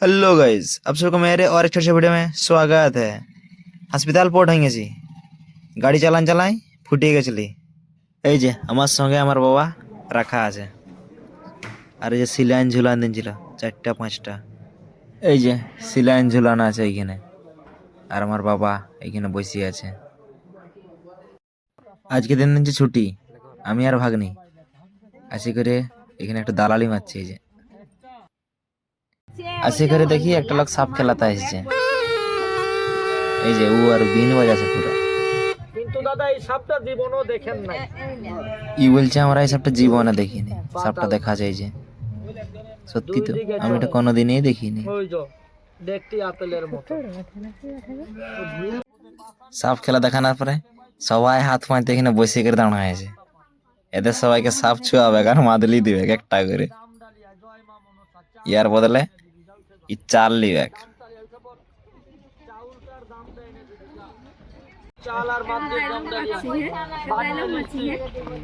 Hello guys, आप सबको मेरे और एक छोटे से वीडियो में स्वागत है। হাসপাতাল পোর্ট হয়ে গেছি, গাড়ি চালান চালাই ফুটিয়ে গেছিলি। এই যে আমার সঙ্গে আমার বাবা রাখা আছে, আর এই যে সিলাইন ঝুলান দিনছিল 4টা 5টা। এই যে সিলাইন ঝুলানো আছে এইখানে, আর আমার বাবা এইখানে বসে আছে। আজকে দিন দিন ছুটি, আমি আর ভাগ্নি আসি করে এখানে একটা দালালি মারছি। এই যে আসি করে দেখি একটা লোক সাপ খেলাতে আসছে। এই যে ও আর বিন বাজাছে পুরো। কিন্তু দাদা এই সাপটা জীবনও দেখেন নাই। ই বলছে আমরা এই সাপটা জীবনে দেখিনি। সাপটা দেখা যায় যে সত্যি তো, আমি এটা কোনোদিনই দেখিনি। ওই যে দেখতে আপেলের মতো। সাপ খেলা দেখানোর পরে সবাই হাত পাঁচতে এখানে বসে করে দাঁড়ায় আছে। এদের সবাইকে সাপ ছুয়াবে আর মাদলি দিবে একটা করে, ইয়ার বদলে ই চাল লিবে। চাল আর মাছের দাম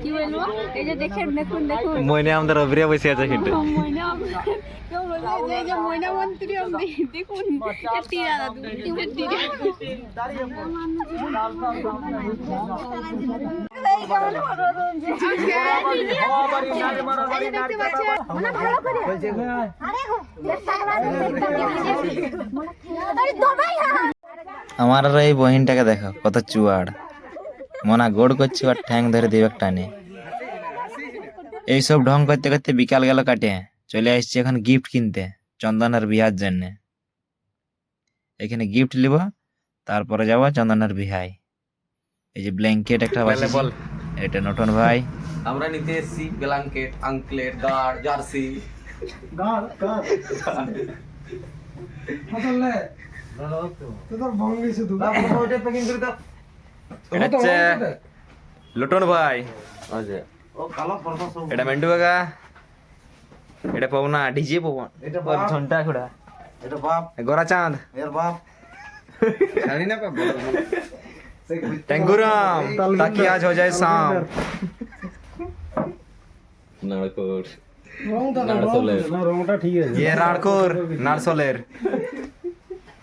কি বলবো, এই যে দেখেন, দেখুন দেখুন মইনে আমাদের অভিরিয়া বসে আছে কিন্তু ময়না, কেউ বলছে যে এই যে ময়না মন্ত্রী দেখুন, টিরা দাদু টিরা আমার আর এই বহিনটাকে দেখো কত চুয়াড়, মনা গোড় করছি আর ঠ্যাং ধরে দিবে টানে। এইসব ঢং করতে করতে বিকাল গেল কাটে, চলে আসছি এখন গিফট কিনতে চন্দনের বিয়ার জন্য। এখানে গিফট নিব, তারপরে যাবো চন্দনের বিহায়। এই যে ব্ল্যাঙ্কেট একটা বাসি, এটা নতুন ভাই। আমরা নিতে এসেছি ব্ল্যাঙ্কেট, আঙ্কলেট, গার্ড, জার্সি। লুটন ভাই, এটা মেন্টু কাকা, এটা পবনা ডিজে পবন, ঘন্টা খোড়া, এটা বাপ, গোরা চাঁদ, এর বাপ। জানি না বাপ। टेंगुराम ताकि आज हो जाए शाम। নাড়কোর, ये राणकोर नारसोलेर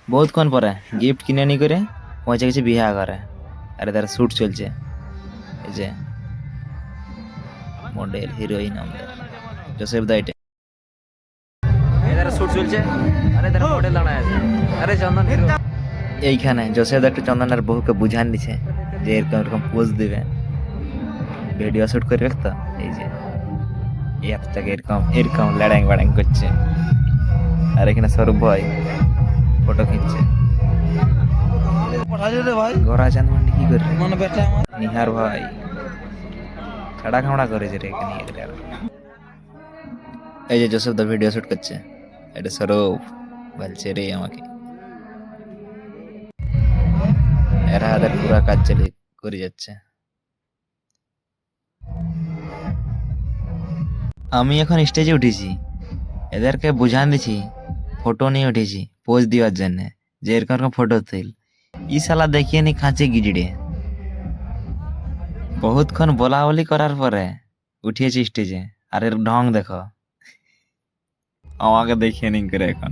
बहुत कोन परे गिफ्ट किने নি করে পৌঁছে গেছে বিয়া করে। আর এদের শুট চলছে, এই যে মডেল হিরোইন আমাদের জোসেফ দাইটে, এদের শুট চলছে। আর এদের মডেল দাঁড়ায় আছে। আরে চন্দন হিরো এইখানে জোসেফ একটু চন্দনের বহুকে বুঝান দিছে যে এরকম এরকম পোজ দিবে, ভিডিও শুট করে রাখতো। এই যে এতটাকে এরকম এরকম লড়াই বাড়াই করছে, আর এখানে সৌরভ ভাই ফটো খিঁচছে। গোরা চাঁদ মান্ডি কি করে নিহার ভাই খাড়া খামড়া করেছে রে এখানে। এই যে জোসেফ দা ভিডিও শুট করছে, এটা সৌরভ বলছে রে আমাকে। এরা এদের পুরা কাজ চালি করে যাচ্ছে। আমি এখন স্টেজে উঠেছি, এদেরকে বুঝান দিছি, ফটো নিয়ে উঠেছি পোজ দেওয়ার জন্য যে এরকম এরকম ফটো তুল। ই শালা দেখিয়ে নি খাঁচে গিজড়ে। বহুতক্ষণ বলা বলি করার পরে উঠিয়েছি স্টেজে, আর এর ঢং দেখো, আমাকে দেখিয়ে নি করে এখন।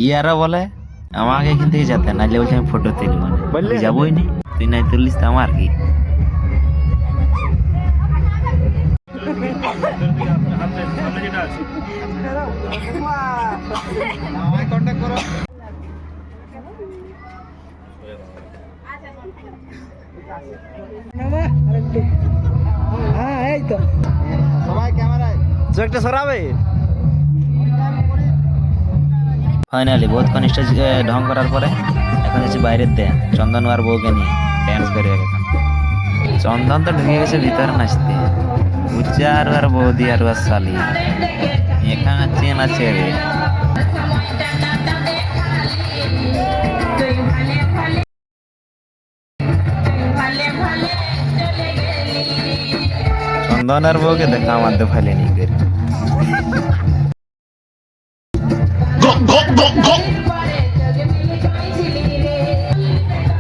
ইয়ারা বলে আমাকে এখান থেকে যেতে, নাহলে বলছে আমি ফটো তুলব না। যাবোই নি, তুই নাই তুললিস তো আমার কি। হ্যাঁ এই তো সবাই ক্যামেরায় একটা সরাবে। ফাইনালি বহুতক্ষণ স্টেজ ঢং করার পরে এখন হচ্ছে বাইরের দেন চন্দন আর বউকে নিয়ে ড্যান্স করে এখন। চন্দন তো ঢুকে গেছে ভিতরে নাচতে, উচ্চার আর বৌদি আর শালি এখানে চেন আছে রে। চন্দন আর বউকে দেখা আমার তো ফাইলে নি করে।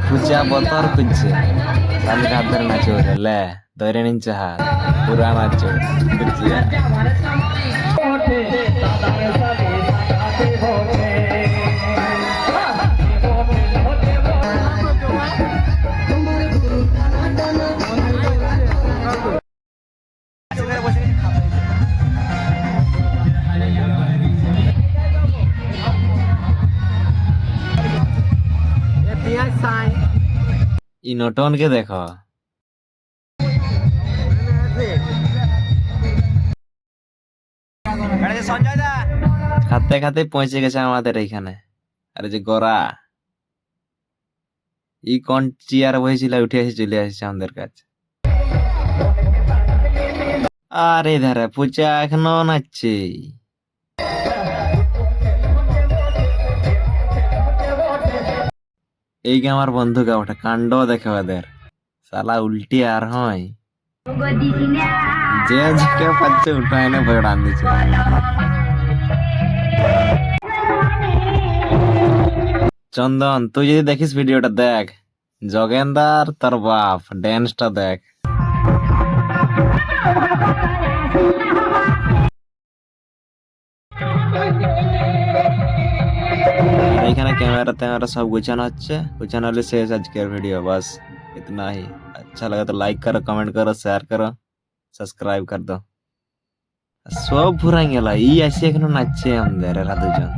খুঁজা বতর খুঁজছে রাধিকা হাত ধরে নাচে ওরে লে ধরে নিচ্ছে হাত পুরা নাচে বুঝছি ই নটনকে দেখো খাতে খাতে পৌঁছে গেছে আমাদের এইখানে আরে যে গোরা ই কোন চেয়ার বসেছিল উঠে এসে চলে আসছে আমাদের কাছে আরে ধারে পূজা এখনো নাচছে এই যে আমার বন্ধুকে ওটা কাণ্ড দেখে ওদের সালা উল্টি আর হয় যে ঝিকে পাচ্ছে উঠায় না ভয় ডান দিচ্ছে চন্দন তুই যদি দেখিস ভিডিওটা দেখ যোগেন্দার তোর বাপ ড্যান্সটা দেখ এইখানে ক্যামেরা ট্যামেরা सब गुछाना হচ্ছে गुछाना হলে শেষ আজকের ভিডিও बस इतना ही अच्छा लगा तो लाइक करो कमेंट करो शेयर करो सब्सक्राइब कर दो सब ভুরাই গেল এই আসে এখনো নাচছে আমাদের রাধুজন